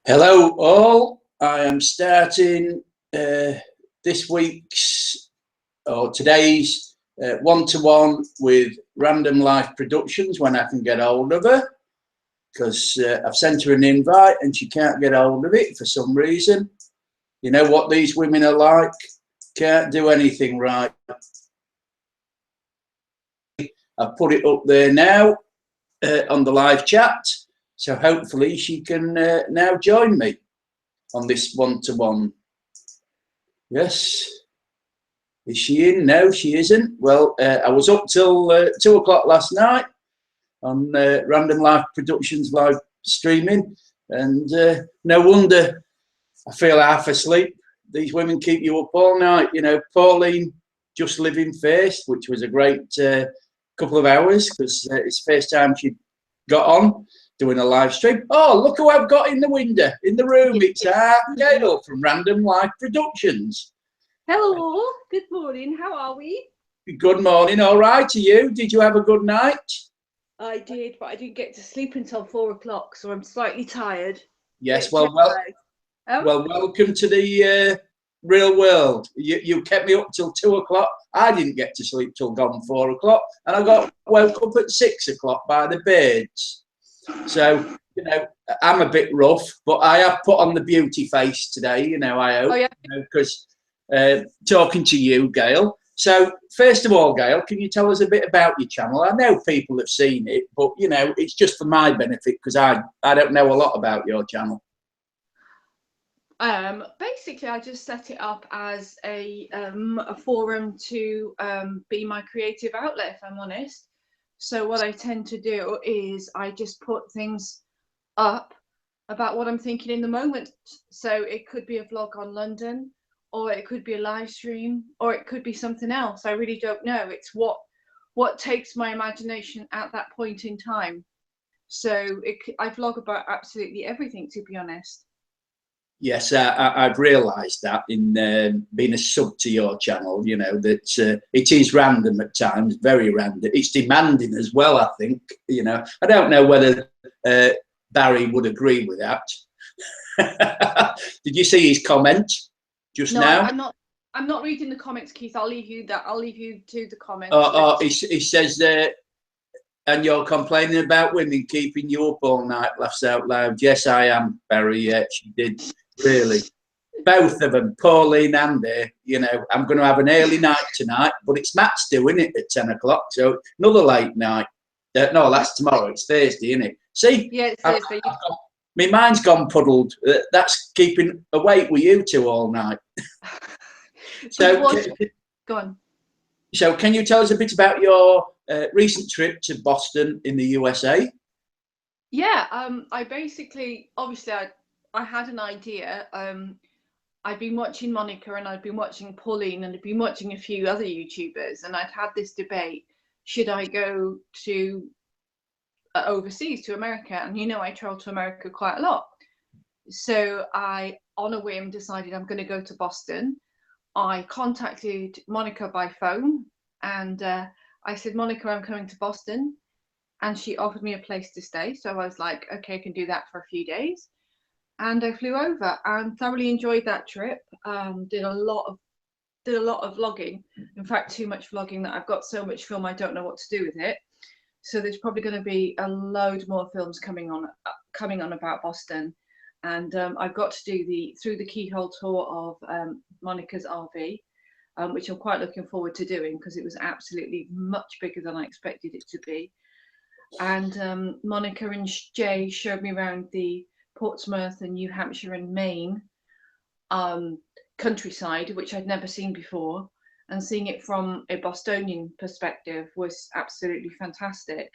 Hello all, I am starting this week's or today's one-to-one with Random Life Productions when I can get hold of her, because I've sent her an invite and she can't get hold of it for some reason. You know what these women are like, can't do anything right. I've put it up there now on the live chat. So hopefully she can now join me on this one-to-one. Yes. Is she in? No, she isn't. Well, I was up till 2 o'clock last night on Random Life Productions live streaming. And no wonder I feel half asleep. These women keep you up all night. You know, Pauline just living face, which was a great couple of hours because it's the first time she got on doing a live stream. Oh, look who I've got in the window, in the room. It's Gail from Random Life Productions. Hello, good morning. How are we? Good morning. All right to you? Did you have a good night? I did, but I didn't get to sleep until 4 o'clock, so I'm slightly tired. Yes, well, welcome to the real world. You kept me up till 2 o'clock. I didn't get to sleep till gone 4 o'clock, and I got woke up at 6 o'clock by the birds. So, you know, I'm a bit rough, but I have put on the beauty face today, you know, I hope, because talking to you, Gail. So, first of all, Gail, can you tell us a bit about your channel? I know people have seen it, but, you know, it's just for my benefit because I don't know a lot about your channel. Basically, I just set it up as a forum to be my creative outlet, if I'm honest. So what I tend to do is I just put things up about what I'm thinking in the moment. So it could be a vlog on London, or it could be a live stream, or it could be something else. I really don't know. It's what takes my imagination at that point in time. So I vlog about absolutely everything, to be honest. Yes, I've realised that in being a sub to your channel, you know, that it is random at times, very random. It's demanding as well, I think, you know. I don't know whether Barry would agree with that. Did you see his comment just now? I'm not reading the comments, Keith. I'll leave you to the comments. He says and you're complaining about women keeping you up all night, laughs out loud. Yes, I am, Barry. Yeah, she did. Really, both of them, Pauline and you know, I'm going to have an early night tonight, but it's Matt's doing it at 10 o'clock, so another late night. No, that's tomorrow. It's Thursday, isn't it? See, yeah, it's Thursday. My mind's gone puddled. That's keeping awake with you two all night. So, go on. So, can you tell us a bit about your recent trip to Boston in the USA? Yeah, I basically, obviously, I had an idea. I'd been watching Monica and I'd been watching Pauline and I'd been watching a few other YouTubers, and I'd had this debate: should I go to overseas to America? And you know, I travel to America quite a lot. So I, on a whim, decided I'm going to go to Boston. I contacted Monica by phone and I said, Monica, I'm coming to Boston. And she offered me a place to stay. So I was like, okay, I can do that for a few days. And I flew over and thoroughly enjoyed that trip. Did a lot of vlogging. In fact, too much vlogging that I've got so much film I don't know what to do with it. So there's probably going to be a load more films coming on about Boston. And I've got to do through the keyhole tour of Monica's RV, which I'm quite looking forward to doing because it was absolutely much bigger than I expected it to be. And Monica and Jay showed me around the Portsmouth and New Hampshire and Maine countryside, which I'd never seen before, and seeing it from a Bostonian perspective was absolutely fantastic.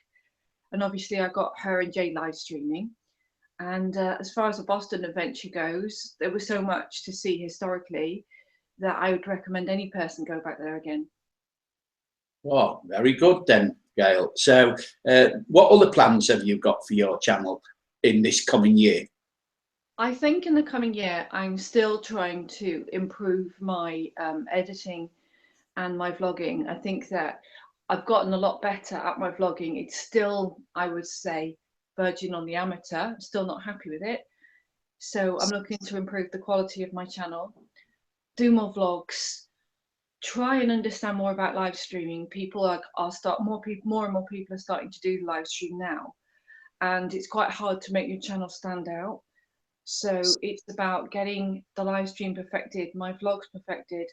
And obviously I got her and Jay live streaming. And as far as the Boston adventure goes, there was so much to see historically that I would recommend any person go back there again. Oh, very good then, Gail. So what other plans have you got for your channel in this coming year? I think in the coming year, I'm still trying to improve my editing and my vlogging. I think that I've gotten a lot better at my vlogging. It's still, I would say, verging on the amateur. I'm still not happy with it. So I'm looking to improve the quality of my channel, do more vlogs, try and understand more about live streaming. More and more people are starting to do live stream now, and it's quite hard to make your channel stand out. So it's about getting the live stream perfected, my vlogs perfected,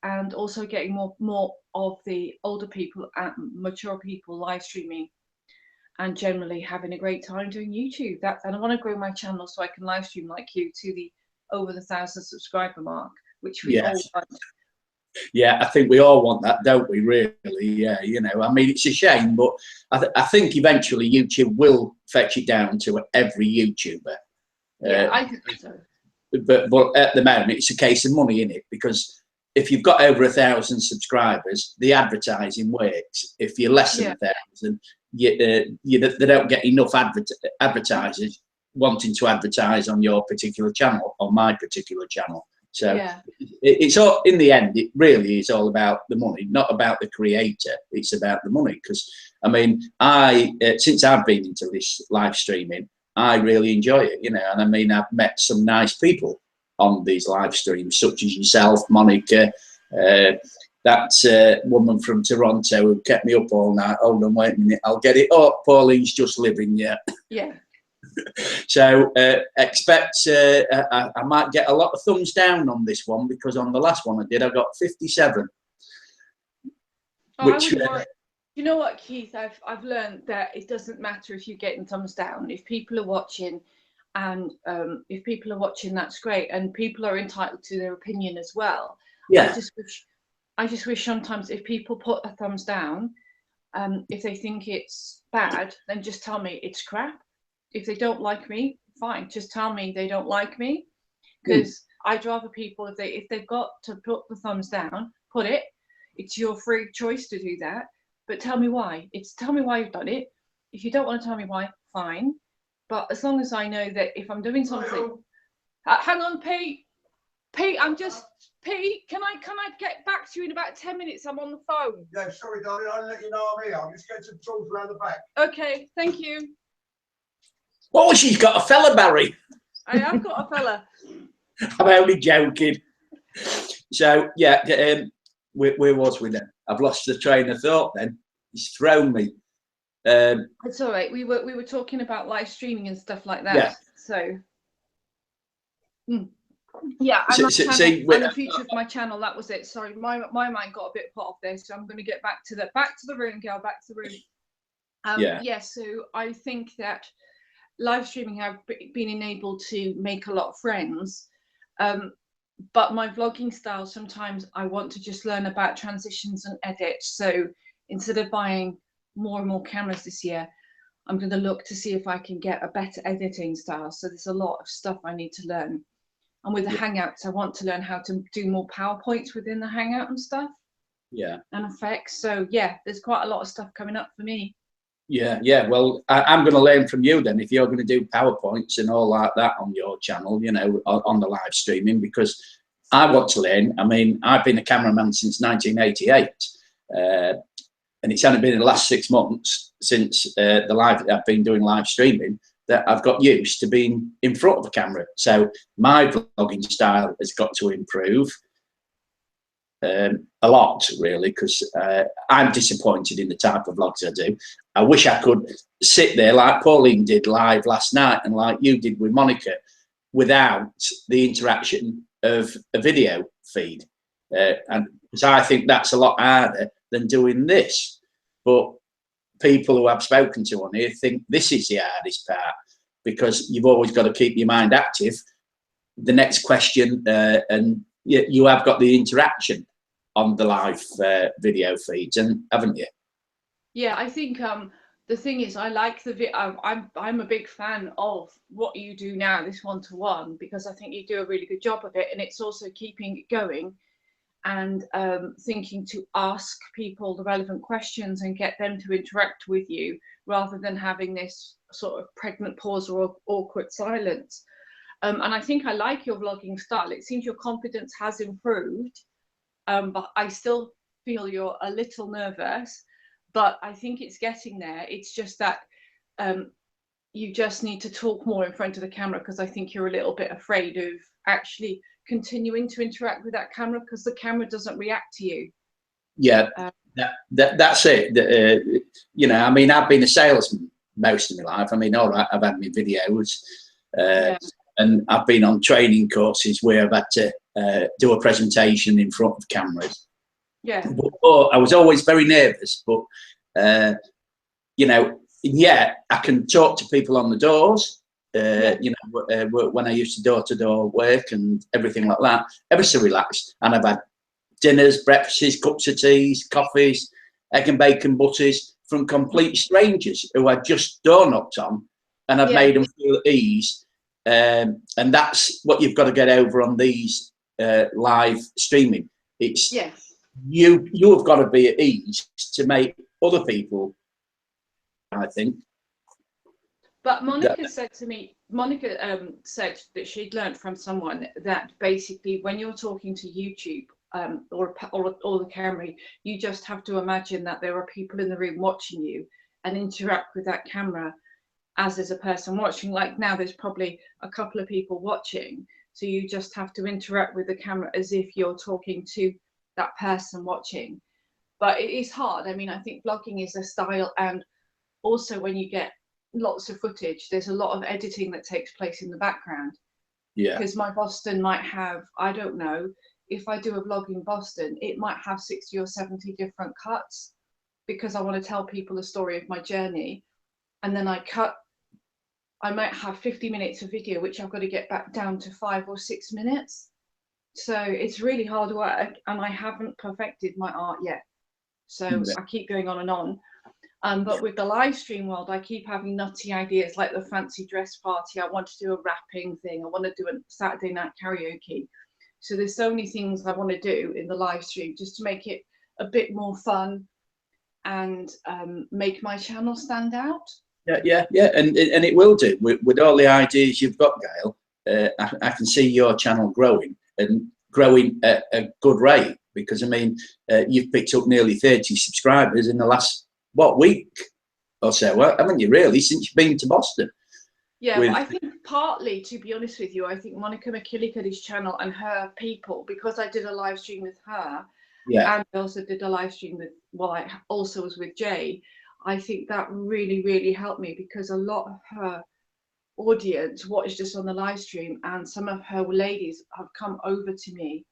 and also getting more of the older people and mature people live streaming and generally having a great time doing YouTube. And I want to grow my channel so I can live stream like you to the over the 1,000 subscriber mark, which we all want. Yeah, I think we all want that, don't we, really? Yeah, you know, I mean, it's a shame, but I think eventually YouTube will fetch it down to every YouTuber. Yeah, I think so. But at the moment, it's a case of money, isn't it? Because if you've got over 1,000 subscribers, the advertising works. If you're less than 1,000, they don't get enough advertisers wanting to advertise on your particular channel, on my particular channel. So it's all, in the end, it really is all about the money, not about the creator. It's about the money. Because I mean, since I've been into this live streaming, I really enjoy it, you know. And I mean, I've met some nice people on these live streams, such as yourself, Monica, that woman from Toronto who kept me up all night. Hold on, wait a minute, I'll get it up. Pauline's just living, yeah. So expect I might get a lot of thumbs down on this one, because on the last one I did, I got 57. Which, you know what, Keith, I've learned that it doesn't matter if you're getting thumbs down. If people are watching, and if people are watching, that's great, and people are entitled to their opinion as well. Yeah. I just wish sometimes if people put a thumbs down, if they think it's bad, then just tell me it's crap. If they don't like me, fine, just tell me they don't like me, because I'd rather people, if they've got to put the thumbs down, put it. It's your free choice to do that, but tell me why. Tell me why you've done it. If you don't want to tell me why, fine. But as long as I know that if I'm doing something, hang on, Pete. Pete, Pete, can I get back to you in about 10 minutes? I'm on the phone. Yeah, sorry, darling. I'll let you know I'm here. I'm just getting some tools around the back. Okay, thank you. Oh, she's got a fella, Barry. I have got a fella. I'm only joking. So yeah, where was we then? I've lost the train of thought. Then he's thrown me. It's all right. We were talking about live streaming and stuff like that. Yeah. So. Yeah, and the future of my channel. That was it. Sorry, my mind got a bit put off there, so I'm going to get back to the room, girl. Back to the room. Yeah. So I think that live streaming have been enabled to make a lot of friends, but my vlogging style, sometimes I want to just learn about transitions and edits. So instead of buying more and more cameras this year, I'm going to look to see if I can get a better editing style. So there's a lot of stuff I need to learn. And with the Hangouts, I want to learn how to do more PowerPoints within the Hangout and stuff. Yeah. And effects. So yeah, there's quite a lot of stuff coming up for me. Yeah. Well, I'm going to learn from you then, if you're going to do PowerPoints and all like that on your channel, you know, on the live streaming, because I want to learn. I mean, I've been a cameraman since 1988, and it's only been in the last 6 months since I've been doing live streaming that I've got used to being in front of a camera. So my vlogging style has got to improve a lot, really, because I'm disappointed in the type of vlogs I do. I wish I could sit there like Pauline did live last night and like you did with Monica, without the interaction of a video feed. And because I think that's a lot harder than doing this. But people who I've spoken to on here think this is the hardest part, because you've always got to keep your mind active. The next question, and you have got the interaction on the live video feeds, and haven't you? Yeah, I think the thing is, I like I'm a big fan of what you do now, this one-to-one, because I think you do a really good job of it, and it's also keeping it going and thinking to ask people the relevant questions and get them to interact with you, rather than having this sort of pregnant pause or awkward silence. And I think I like your vlogging style. It seems your confidence has improved, but I still feel you're a little nervous, but I think it's getting there. It's just that you just need to talk more in front of the camera, because I think you're a little bit afraid of actually continuing to interact with that camera, because the camera doesn't react to you. Yeah, that's it. You know, I mean, I've been a salesman most of my life. I mean, all right, I've had my videos, and I've been on training courses where I've had to do a presentation in front of cameras. Yeah. But I was always very nervous, but you know, yeah, I can talk to people on the doors. You know, when I used to door-to-door work and everything like that, ever so relaxed. And I've had dinners, breakfasts, cups of teas, coffees, egg and bacon butties from complete strangers who I just door knocked on, and I've made them feel at ease. And that's what you've got to get over on these live streaming. It's you have got to be at ease to make other people, I think. But Monica said to me, said that she'd learned from someone that basically when you're talking to YouTube or the camera, you just have to imagine that there are people in the room watching you and interact with that camera as there's a person watching. Like now there's probably a couple of people watching, so you just have to interact with the camera as if you're talking to that person watching. But it is hard. I mean, I think vlogging is a style, and also when you get lots of footage, there's a lot of editing that takes place in the background. Yeah. Because my Boston might have, I don't know, if I do a vlog in Boston, it might have 60 or 70 different cuts, because I want to tell people the story of my journey. And then I might have 50 minutes of video, which I've got to get back down to 5 or 6 minutes. So it's really hard work, and I haven't perfected my art yet. So I keep going on and on. But with the live stream world, I keep having nutty ideas, like the fancy dress party. I want to do a rapping thing. I want to do a Saturday night karaoke. So there's so many things I want to do in the live stream just to make it a bit more fun and make my channel stand out. Yeah, and it will do. With all the ideas you've got, Gail, I can see your channel growing, and growing at a good rate, because I mean, you've picked up nearly 30 subscribers in the last week or so, haven't you, really, since you've been to Boston? Yeah, but I think partly, to be honest with you, I think Monica McKillicuddy's channel and her people, because I did a live stream with her, and I also did a live stream with, I also was with Jay. I think that really, really helped me, because a lot of her audience watched us on the live stream, and some of her ladies have come over to me,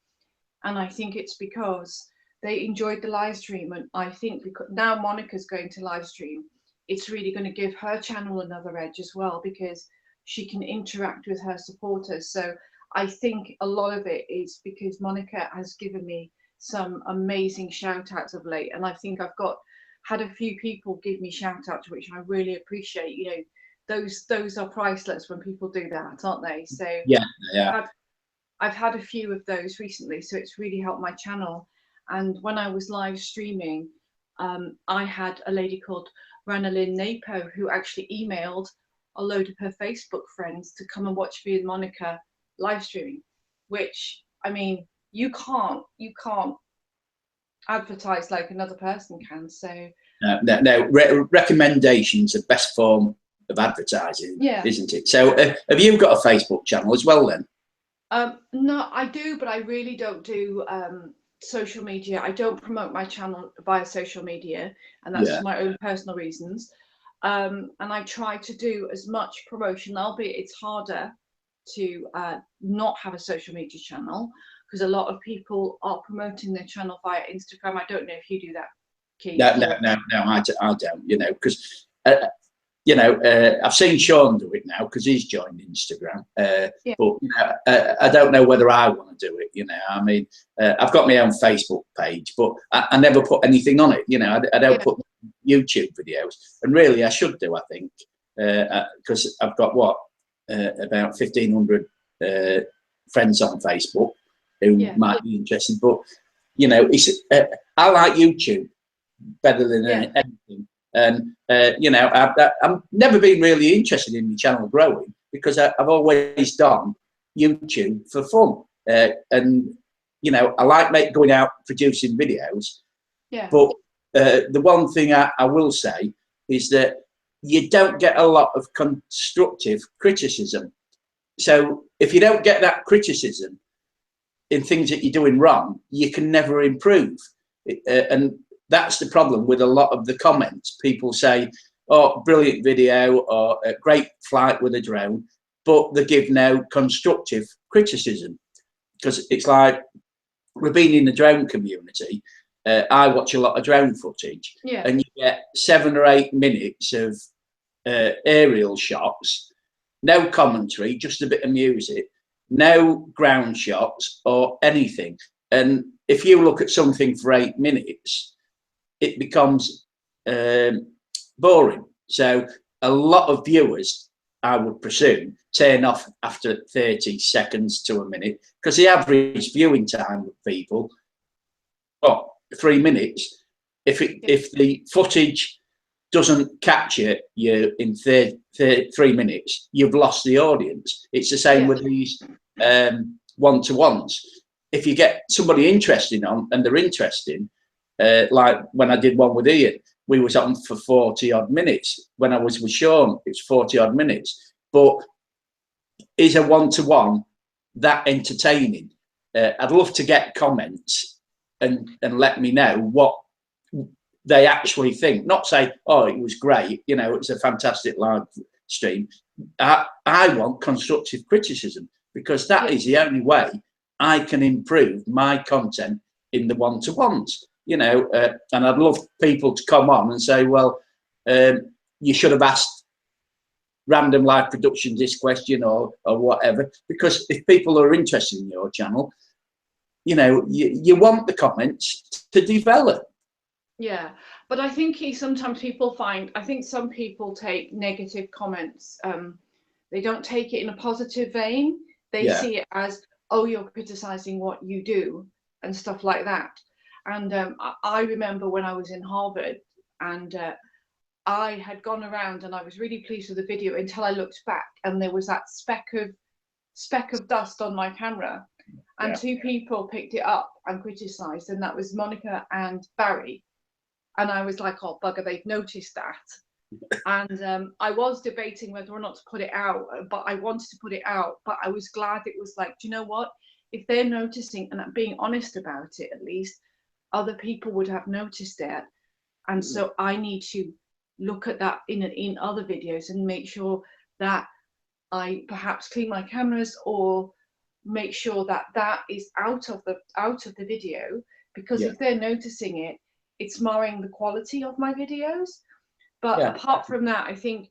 and I think it's because they enjoyed the live stream. And I think because now Monica's going to live stream, it's really going to give her channel another edge as well, because she can interact with her supporters. So I think a lot of it is because Monica has given me some amazing shout outs of late, and I think I've had a few people give me shout outs, which I really appreciate. You know, those are priceless when people do that, aren't they? So I've had a few of those recently, so it's really helped my channel. And when I was live streaming, I had a lady called Ranalyn Napo who actually emailed a load of her Facebook friends to come and watch me and Monica live streaming, which, I mean, you can't advertise like another person can. So recommendations are best form of advertising, isn't it? So have you got a Facebook channel as well then? No, I do, but I really don't do social media. I don't promote my channel via social media, and that's for my own personal reasons. And I try to do as much promotion, albeit it's harder to not have a social media channel, because a lot of people are promoting their channel via Instagram. I don't know if you do that, Keith. No, I don't, you know, because you know, I've seen Sean do it now because he's joined Instagram, but you know, I don't know whether I want to do it. You know, I mean, I've got my own Facebook page, but I never put anything on it. You know, I don't put YouTube videos, and really I should do. I think because I've got about 1,500 friends on Facebook who might be interested. But you know, it's I like YouTube better than anything. And you know, I've never been really interested in my channel growing, because I've always done YouTube for fun, and you know, I like going out producing videos. But the one thing I will say is that you don't get a lot of constructive criticism. So if you don't get that criticism in things that you're doing wrong, you can never improve. And that's the problem with a lot of the comments. People say, oh, brilliant video, or a great flight with a drone, but they give no constructive criticism. Because it's like, we've been in the drone community. I watch a lot of drone footage, and you get 7 or 8 minutes of aerial shots, no commentary, just a bit of music, no ground shots or anything. And if you look at something for 8 minutes, it becomes boring. So a lot of viewers, I would presume, turn off after 30 seconds to a minute, because the average viewing time with people, 3 minutes. If the footage doesn't capture you in 3 minutes, you've lost the audience. It's the same with these one-to-ones. If you get somebody interested on, and they're interesting, like when I did one with Ian, we was on for 40 odd minutes. When I was with Sean, it's 40 odd minutes. But is a one-to-one that entertaining? I'd love to get comments and let me know what they actually think. Not say, oh, it was great, you know, it's a fantastic live stream. I want constructive criticism, because that is the only way I can improve my content in the one-to-ones, you know. And I'd love people to come on and say, well, you should have asked Random Live Productions this question, or whatever, because if people are interested in your channel, you know, you want the comments to develop. Yeah, but I think sometimes people find, I think some people take negative comments, they don't take it in a positive vein. They see it as, oh, you're criticizing what you do and stuff like that. And I remember when I was in Harvard, and I had gone around and I was really pleased with the video until I looked back and there was that speck of dust on my camera, and 2 people picked it up and criticized, and that was Monica and Barry. And I was like, oh, bugger, they've noticed that. And I was debating whether or not to put it out, but I wanted to put it out. But I was glad it was like, do you know what? If they're noticing and being honest about it, at least other people would have noticed it. And so I need to look at that in other videos and make sure that I perhaps clean my cameras, or make sure that that is out of the video, because if they're noticing it, it's marring the quality of my videos. But apart from that, I think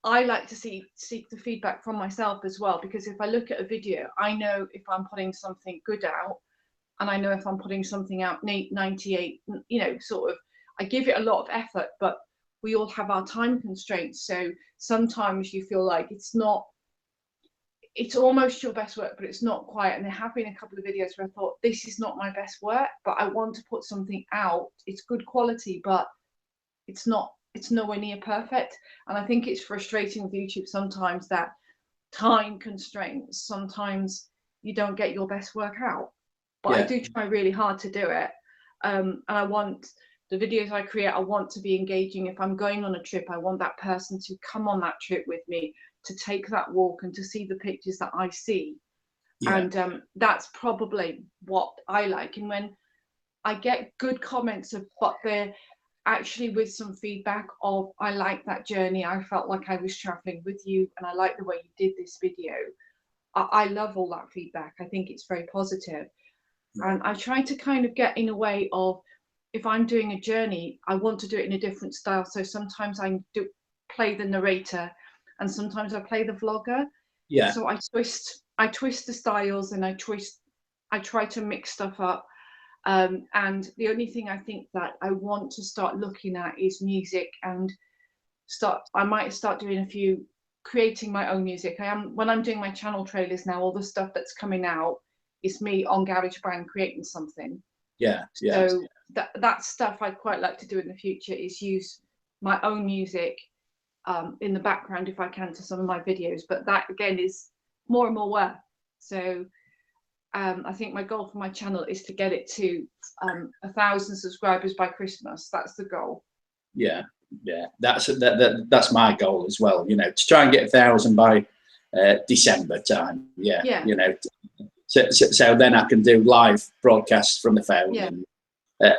I like to seek the feedback from myself as well, because if I look at a video, I know if I'm putting something good out, and I know if I'm putting something out 98, you know, sort of, I give it a lot of effort, but we all have our time constraints. So sometimes you feel like it's almost your best work, but it's not quite. And there have been a couple of videos where I thought, this is not my best work, but I want to put something out. It's good quality, but it's nowhere near perfect. And I think it's frustrating with YouTube sometimes, that time constraints, sometimes you don't get your best work out. But I do try really hard to do it. And I want the videos I create, I want to be engaging. If I'm going on a trip, I want that person to come on that trip with me, to take that walk and to see the pictures that I see. And that's probably what I like. And when I get good comments but they're actually with some feedback of, I like that journey, I felt like I was traveling with you, and I like the way you did this video, I love all that feedback. I think it's very positive. And I try to kind of get in a way of, if I'm doing a journey, I want to do it in a different style. So sometimes I do play the narrator, and sometimes I play the vlogger. So I twist the styles, and I try to mix stuff up. And the only thing I think that I want to start looking at is music, and I might start doing creating my own music. When I'm doing my channel trailers now, all the stuff that's coming out is me on GarageBand creating something. So that stuff I'd quite like to do in the future, is use my own music in the background if I can to some of my videos. But that again is more and more work. So I think my goal for my channel is to get it to 1,000 subscribers by Christmas. That's the goal. yeah, that's my goal as well. You know, to try and get 1,000 by December time. Yeah, Yeah. you know, so then I can do live broadcasts from the phone, Yeah. and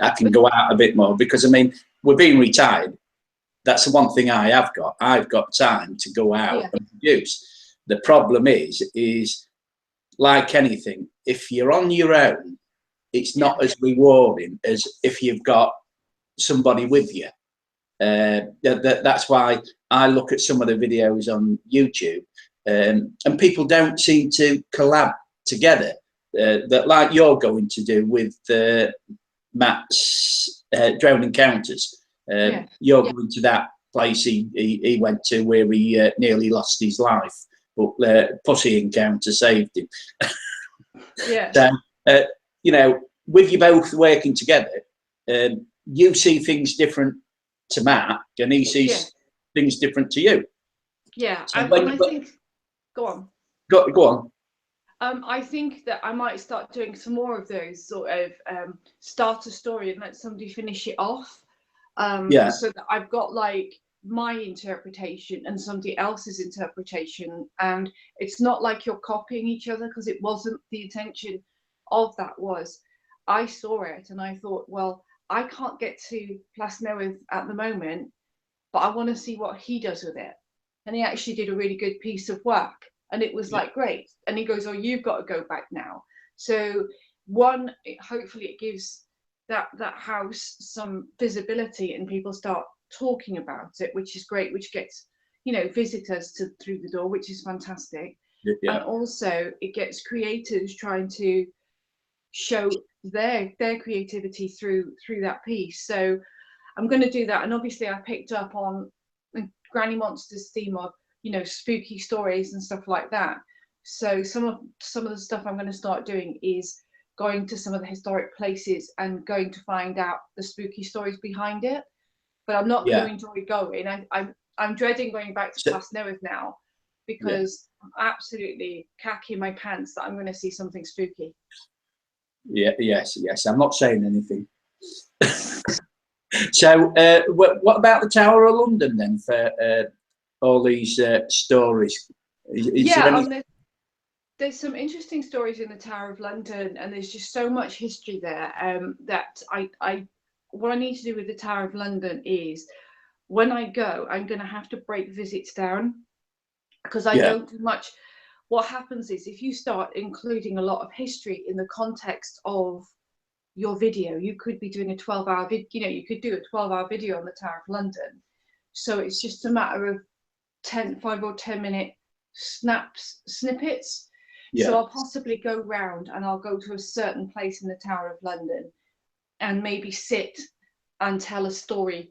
I can go out a bit more, because I mean, we're being retired. That's the one thing I have got. I've got time to go out and produce. The problem is like anything, if you're on your own, it's not as rewarding as if you've got somebody with you. That's why I look at some of the videos on YouTube, and people don't seem to collab together, that like you're going to do with Matt's Drone Encounters. You're going to that place he went to where he nearly lost his life, but Pussy Encounter saved him. Yeah. So, you know, with you both working together, you see things different to Matt, and he sees things different to you. Yeah, So and I think, go on. Go on. I think that I might start doing some more of those sort of start a story and let somebody finish it off. So that I've got like my interpretation and somebody else's interpretation, and it's not like you're copying each other, because it wasn't the intention of that. Was I saw it and I thought, well, I can't get to Plasnewydd at the moment, but I want to see what he does with it. And he actually did a really good piece of work, and it was like great. And he goes, oh, you've got to go back now. So one, hopefully it gives that house some visibility and people start talking about it, which is great, which gets, you know, visitors through the door, which is fantastic. And also it gets creators trying to show their creativity through that piece. So I'm going to do that. And obviously I picked up on Granny Monster's theme of, you know, spooky stories and stuff like that. So some of the stuff I'm going to start doing is going to some of the historic places and going to find out the spooky stories behind it. But I'm not going to enjoy going. I'm dreading going back to Plasnewydd now, because I'm absolutely khaki my pants that I'm going to see something spooky. Yes. I'm not saying anything. So, what about the Tower of London then, for all these stories? Is there any... There's some interesting stories in the Tower of London, and there's just so much history there that what I need to do with the Tower of London is, when I go, I'm going to have to break visits down, because I don't do much. What happens is, if you start including a lot of history in the context of your video, you could be doing a 12-hour video. You know, you could do a 12-hour video on the Tower of London. So it's just a matter of 5 or 10 minute snippets. So I'll possibly go round and I'll go to a certain place in the Tower of London and maybe sit and tell a story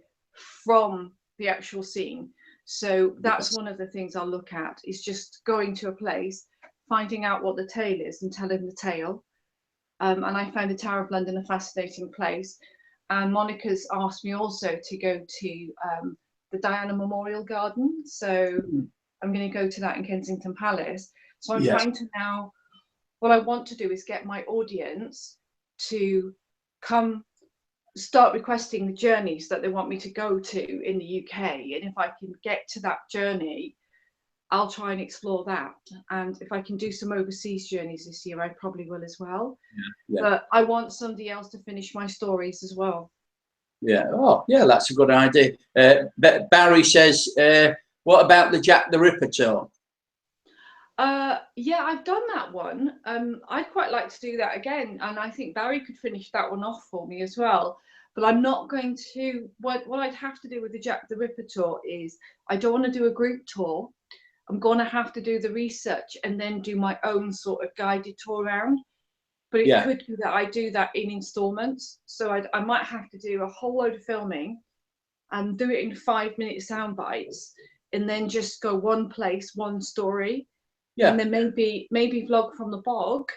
from the actual scene. So that's one of the things I'll look at, is just going to a place, finding out what the tale is and telling the tale. And I found the Tower of London a fascinating place. And Monica's asked me also to go to the Diana Memorial Garden. So I'm going to go to that in Kensington Palace. So I'm trying to now, what I want to do is get my audience to come start requesting the journeys that they want me to go to in the UK. And if I can get to that journey, I'll try and explore that. And if I can do some overseas journeys this year, I probably will as well. But I want somebody else to finish my stories as well. Oh, that's a good idea. Barry says, what about the Jack the Ripper tour? I've done that one. I'd quite like to do that again, and I think Barry could finish that one off for me as well. But I'm not going to. What I'd have to do with the Jack the Ripper tour is, I don't want to do a group tour. I'm going to have to do the research and then do my own sort of guided tour around. But it could be that I do that in installments. So I might have to do a whole load of filming and do it in 5-minute sound bites, and then just go one place, one story. And then maybe Vlog from the Bog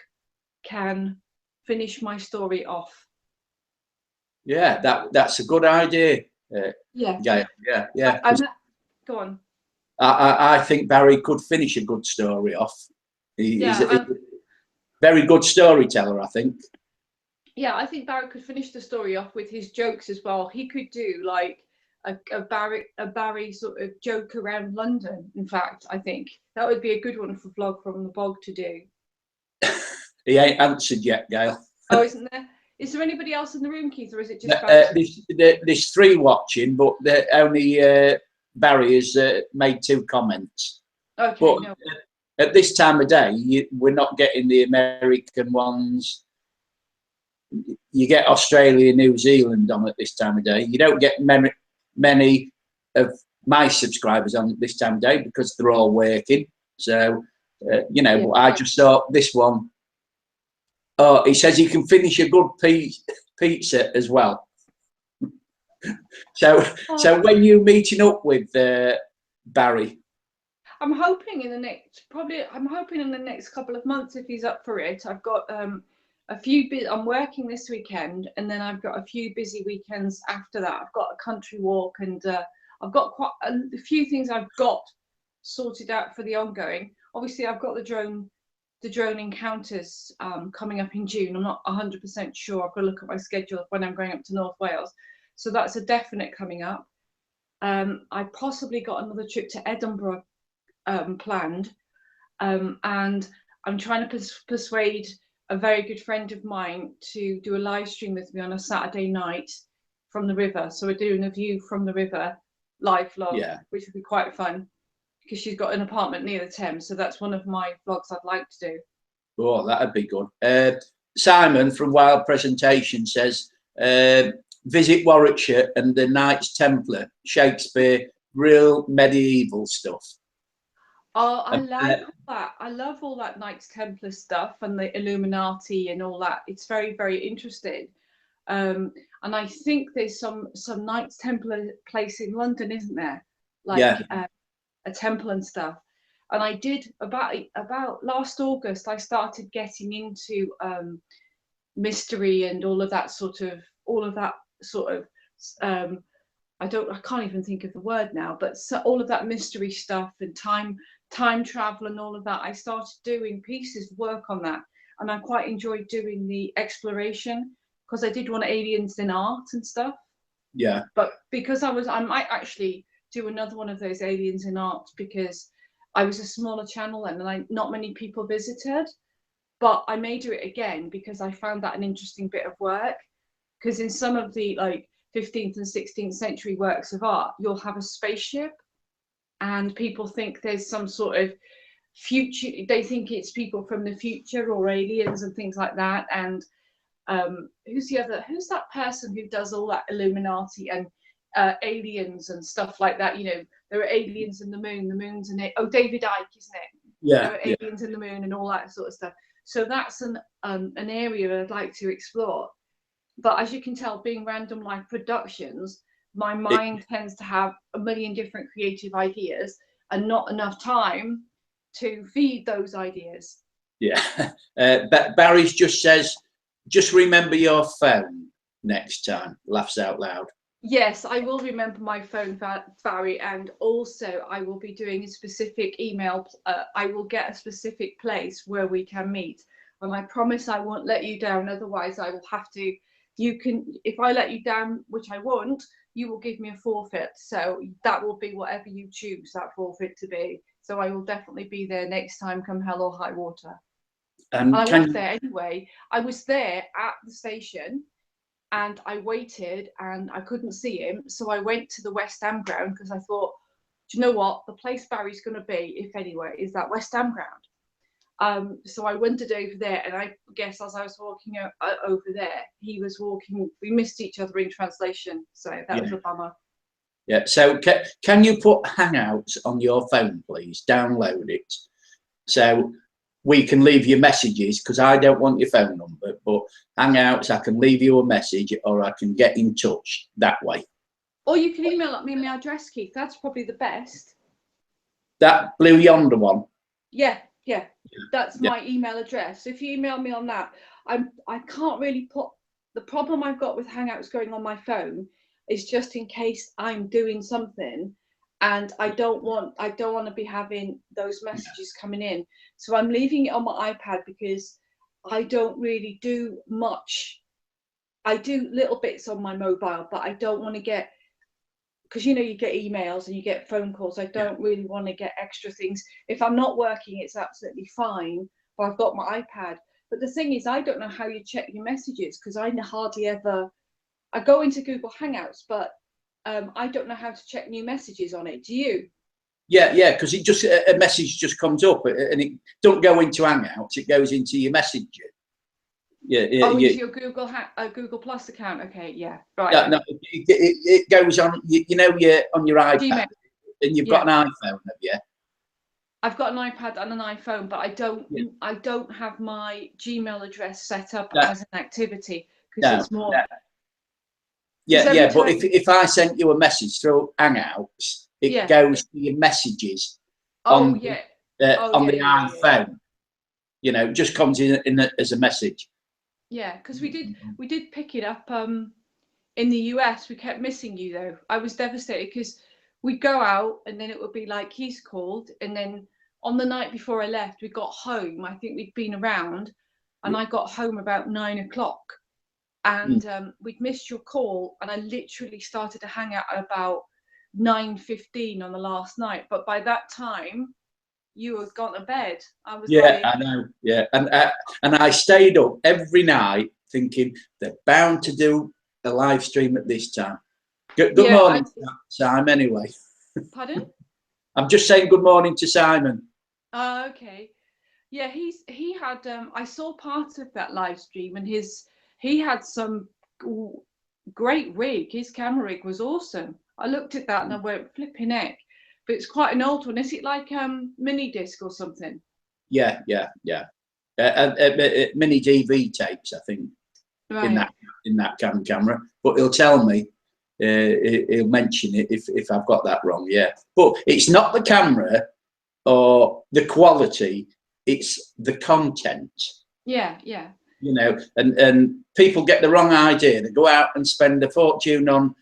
can finish my story off. That's a good idea. Go on. I think Barry could finish a good story off. He's a very good storyteller, I think. Yeah, I think Barry could finish the story off with his jokes as well. He could do like a Barry sort of joke around London. In fact, I think that would be a good one for Vlog from the Bog to do. He ain't answered yet, Gail. Oh, isn't there? Is there anybody else in the room, Keith, or is it just Barry? There's 3 watching, but only Barry has made 2 comments. Okay, but no. At this time of day, we're not getting the American ones. You get Australia, New Zealand on at this time of day. You don't get many of my subscribers on this time of day because they're all working. So, you know, yeah, I just thought this one. Oh, he says he can finish a good pizza as well. So when you meeting up with Barry? I'm hoping in the next couple of months if he's up for it. I've got I'm working this weekend, and then I've got a few busy weekends after that. I've got a country walk, and I've got quite a few things I've got sorted out for the ongoing. Obviously, I've got the drone encounters coming up in June. I'm not 100% sure. I've got to look at my schedule of when I'm going up to North Wales. So that's a definite coming up. I possibly got another trip to Edinburgh planned, and I'm trying to persuade a very good friend of mine to do a live stream with me on a Saturday night from the river. So we're doing a view from the river live vlog, yeah, which would be quite fun because she's got an apartment near the Thames. So that's one of my vlogs I'd like to do. Oh, that'd be good. Simon from Wild Presentation says, visit Warwickshire and the Knights Templar, Shakespeare, real medieval stuff. Oh, I like all that. I love all that Knights Templar stuff and the Illuminati and all that. It's very, very interesting. And I think there's some Knights Templar place in London, isn't there? Like yeah. A temple and stuff. And I did about last August, I started getting into mystery and all of that sort of I can't even think of the word now, but all of that mystery stuff and time travel and all of that. I started doing pieces of work on that, and I quite enjoyed doing the exploration because I did want aliens in art and stuff. Yeah. But because I might actually do another one of those aliens in art because I was a smaller channel then and not many people visited. But I may do it again because I found that an interesting bit of work. Because in some of the like 15th and 16th century works of art, you'll have a spaceship and people think there's some sort of future, they think it's people from the future or aliens and things like that. And who's that person who does all that Illuminati and aliens and stuff like that? You know, there are aliens in the moon's in it. Oh, David Icke, isn't it? Yeah. There are aliens in the moon and all that sort of stuff. So that's an area I'd like to explore. But as you can tell, being Random Life Productions, my mind tends to have a million different creative ideas and not enough time to feed those ideas. Yeah. Barry's just says, just remember your phone next time. Laughs out loud. Yes, I will remember my phone, Barry, and also I will be doing a specific email. I will get a specific place where we can meet. And I promise I won't let you down. Otherwise, I will have to. If I let you down, which I won't, you will give me a forfeit. So that will be whatever you choose that forfeit to be. So I will definitely be there next time, come hell or high water. And I was there anyway. I was there at the station and I waited and I couldn't see him. So I went to the West Ham ground because I thought, do you know what? The place Barry's going to be, if anywhere, is that West Ham ground. So I wandered over there, and I guess as I was walking over there, he was walking. We missed each other in translation, so that was a bummer. Yeah. So can you put Hangouts on your phone, please? Download it, so we can leave you messages. Because I don't want your phone number, but Hangouts, I can leave you a message, or I can get in touch that way. Or you can email me my address, Keith. That's probably the best. That Blue Yonder one. Yeah. Yeah, that's my email address. So if you email me on that, I can't really put the problem I've got with Hangouts going on my phone is just in case I'm doing something and I don't want to be having those messages coming in. So I'm leaving it on my iPad because I don't really do much. I do little bits on my mobile, but I don't want to get because you know you get emails and you get phone calls. I don't really want to get extra things. If I'm not working, it's absolutely fine. But I've got my iPad. But the thing is, I don't know how you check your messages because I hardly ever. I go into Google Hangouts, but I don't know how to check new messages on it. Do you? Yeah, because it just a message just comes up and it don't go into Hangouts. It goes into your messenger. Yeah. Oh, into your Google Plus account. Okay, yeah, right. Yeah, no, it goes on. You know, on your iPad, Gmail. and you've got an iPhone, have you? I've got an iPad and an iPhone, but I don't have my Gmail address set up as an activity because it's more. Yeah, but if I sent you a message through Hangouts, it goes to your messages on the iPhone. You know, it just comes in as a message. Yeah, because we did pick it up in the US. We kept missing you though. I was devastated because we'd go out and then it would be like he's called, and then on the night before I left, we got home. I think we'd been around, and I got home about 9 o'clock, and we'd missed your call, and I literally started to hang out at about 9:15 on the last night. But by that time, you had gone to bed. I was I know. Yeah, and I stayed up every night thinking they're bound to do a live stream at this time. Good morning, Simon. Anyway. Pardon? I'm just saying good morning to Simon. Okay. Yeah, he had. I saw part of that live stream, and he had some great rig. His camera rig was awesome. I looked at that and I went flipping heck. But it's quite an old one. Is it like mini disc or something? Yeah. Mini DV tapes, I think, in that camera. But he'll tell me. He'll mention it if I've got that wrong. Yeah, but it's not the camera or the quality; it's the content. Yeah. You know, and people get the wrong idea. They go out and spend a fortune on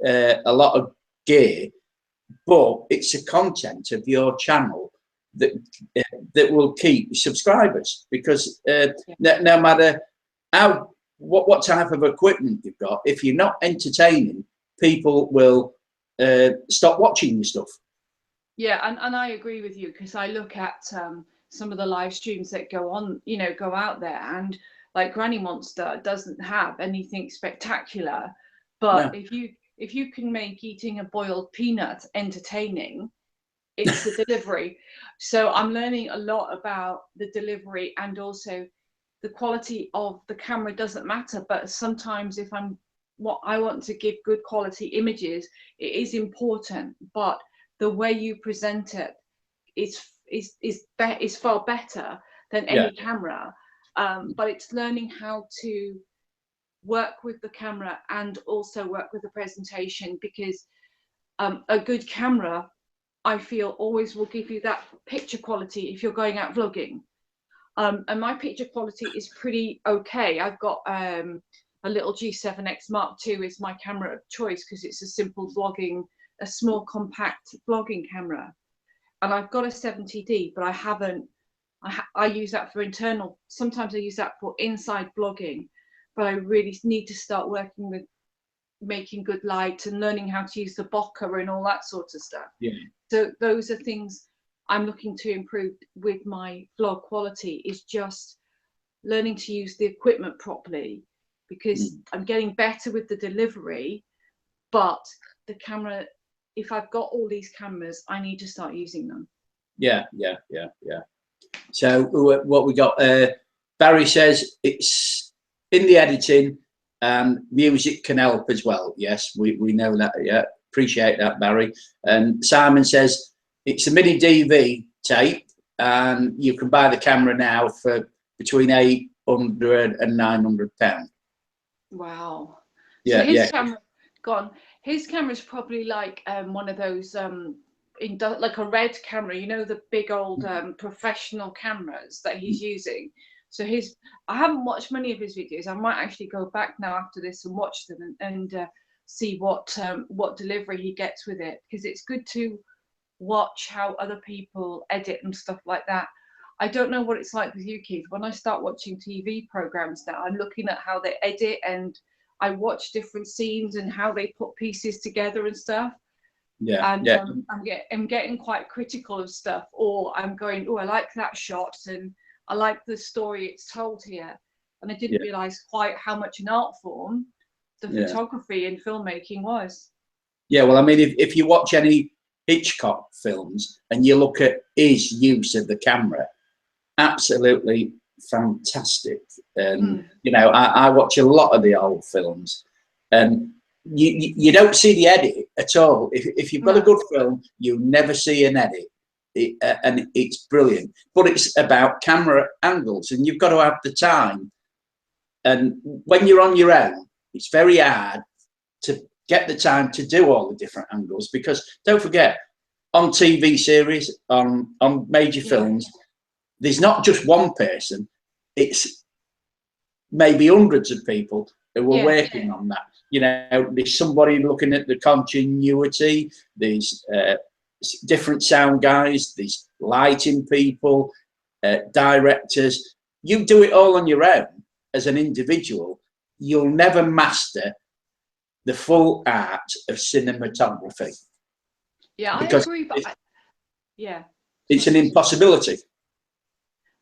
a lot of gear. But it's the content of your channel that will keep subscribers, because no matter what type of equipment you've got, if you're not entertaining, people will stop watching your stuff. Yeah, and I agree with you, because I look at some of the live streams that go out there, and like Granny Monster doesn't have anything spectacular, but if you can make eating a boiled peanut entertaining, it's the delivery. So I'm learning a lot about the delivery, and also the quality of the camera doesn't matter. But sometimes if I want to give good quality images, it is important. But the way you present it is far better than any camera. But it's learning how to work with the camera and also work with the presentation, because a good camera, I feel, always will give you that picture quality if you're going out vlogging. And my picture quality is pretty okay. I've got a little G7X Mark II is my camera of choice, because it's a simple vlogging, a small compact vlogging camera. And I've got a 70D, but I use that for internal. Sometimes I use that for inside vlogging. But I really need to start working with making good light and learning how to use the bokeh and all that sort of stuff. Yeah. So those are things I'm looking to improve with my vlog quality, is just learning to use the equipment properly, because I'm getting better with the delivery, but the camera, if I've got all these cameras, I need to start using them. Yeah. So what we got, Barry says it's in the editing, and music can help as well. Yes, we know that. Yeah, appreciate that, Barry. And Simon says it's a mini DV tape, and you can buy the camera now for between £800 and £900. Wow. Yeah, so his camera's probably like one of those like a red camera, you know, the big old professional cameras that he's using. So I haven't watched many of his videos. I might actually go back now after this and watch them and see what delivery he gets with it, because it's good to watch how other people edit and stuff like that. I don't know what it's like with you, Keith. When I start watching TV programs now, I'm looking at how they edit, and I watch different scenes and how they put pieces together and stuff. Yeah. And Yeah. I'm getting quite critical of stuff, or I'm going, oh, I like that shot and I like the story it's told here. And I didn't realize quite how much an art form the photography and filmmaking was. Yeah, well, I mean, if you watch any Hitchcock films and you look at his use of the camera, absolutely fantastic. And you know, I watch a lot of the old films, and you don't see the edit at all. If you've got a good film, you never see an edit, and it's brilliant. But it's about camera angles, and you've got to have the time. And when you're on your own, it's very hard to get the time to do all the different angles, because don't forget, on TV series, on major films, there's not just one person, it's maybe hundreds of people who are working on that. You know, there's somebody looking at the continuity, there's different sound guys, there's lighting people, directors. You do it all on your own as an individual, you'll never master the full art of cinematography. Yeah, I because agree, but it's an impossibility.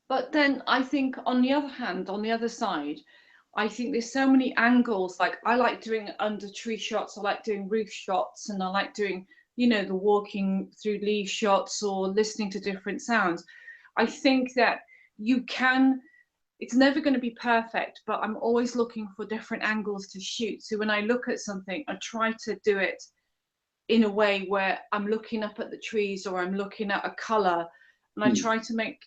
But then I think on the other hand, on the other side, I think there's so many angles. Like I like doing under tree shots, I like doing roof shots, and I like doing, you know, the walking through leaf shots or listening to different sounds. I think that you can, it's never going to be perfect, but I'm always looking for different angles to shoot. So when I look at something, I try to do it in a way where I'm looking up at the trees or I'm looking at a color, and I try to make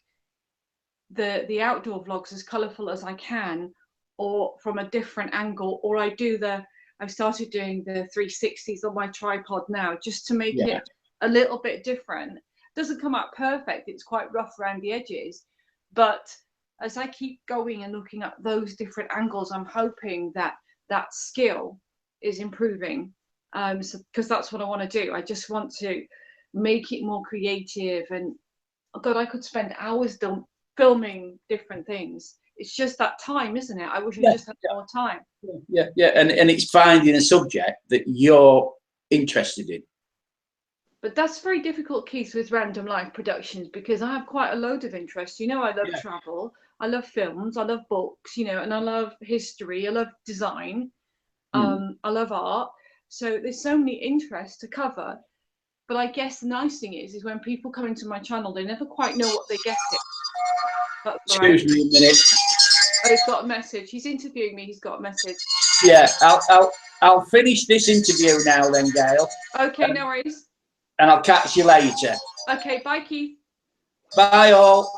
the outdoor vlogs as colorful as I can, or from a different angle, or I've started doing the 360s on my tripod now, just to make it a little bit different. It doesn't come out perfect, it's quite rough around the edges, but as I keep going and looking at those different angles, I'm hoping that that skill is improving, because that's what I want to do. I just want to make it more creative, and oh God, I could spend hours filming different things. It's just that time, isn't it? I wish I just had more time. And it's finding a subject that you're interested in. But that's very difficult, Keith, with Random Life Productions, because I have quite a load of interests. You know, I love travel, I love films, I love books, you know, and I love history, I love design, I love art. So there's so many interests to cover. But I guess the nice thing is when people come into my channel, they never quite know what they're getting. Excuse me a minute. Oh, he's got a message. He's interviewing me. He's got a message. Yeah, I'll finish this interview now then, Gail. Okay, no worries. And I'll catch you later. Okay, bye, Keith. Bye all.